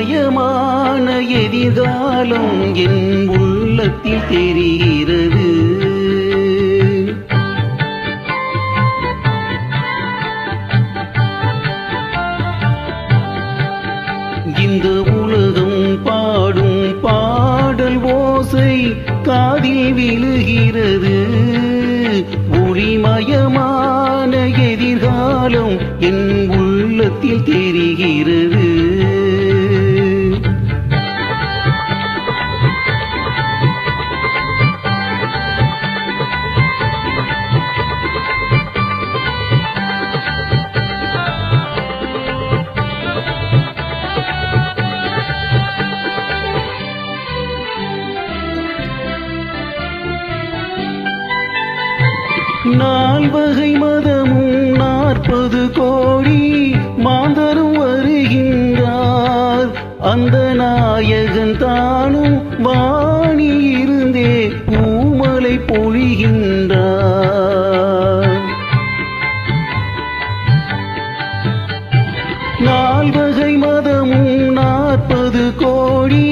ஒளிமயமான எதிர்காலம் என் உள்ளத்தில் தெரிகிறது. இந்த உலகம் பாடும் பாடல் ஓசை காதில் விழுகிறது. ஒளிமயமான எதிர்காலம் என் உள்ளத்தில் தெரிகிறது. நால்வகை மதமும் 40 கோடி மாந்தரும் வருகின்றார். அந்த நாயகன் தானும் வானில் இருந்தே பூமலை பொழிகின்றார். நால்வகை மதமும் 40 கோடி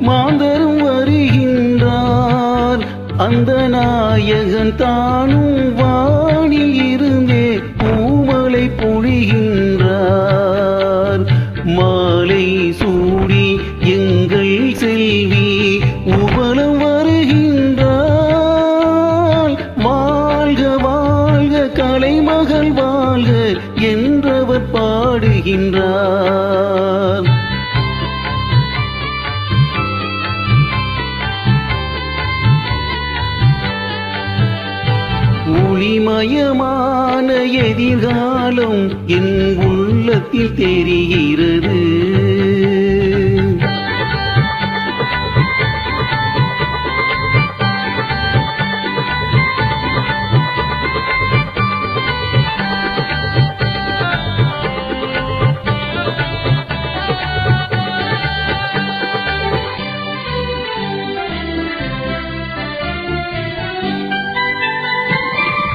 மாந்தரும் வருகின்றார். அந்த நாயகன் தானும் வானில் இருந்தே பூமலை பொழிகின்றார். மாலை சூடி எங்கள் செல்வி உபலம் வருகின்றார். வாழ்க வாழ்க கலைமகள் வாழ்க என்றவர் பாடுகின்றார். ஒளிமயமான எதிர்காலம் என் உள்ளத்தில் தெரிகிறது.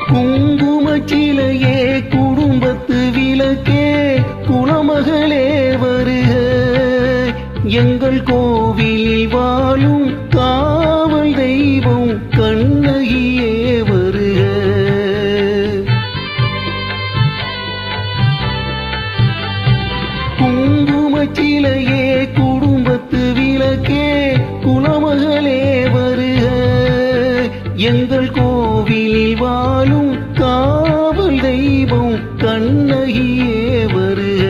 குங்குமச்சிலையே குடும்பத்து விளக்கே குலமகளே வருக. எங்கள் கோவிலில் வாழும் காவல் தெய்வம் கண்ணகியே வருக. குங்குமச்சிலையே குடும்பத்து விளக்கே குலமகளே வருக. எங்கள் கோவிலில் வாழும் காவல் தெய்வம் கண்ணகியே வருக.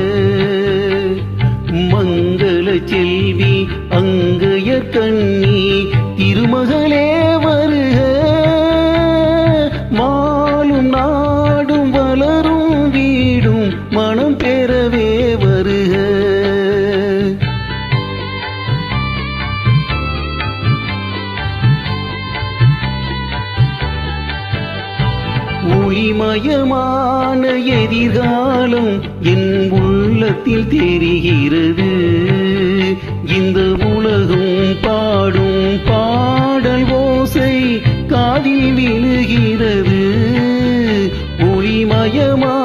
மங்கள செல்வி அங்கைய கண்ணி திருமகளே வருக. மாலும் நாடும் வளரும் வீடும் மனம் பெறவே வருக. ஒளிமயமான எதிர்காலம் என் உள்ளத்தில் தெரிகிறது. இந்த உலகம் பாடும் பாடல் ஓசை காதில் விழுகிறது. ஒளிமயமான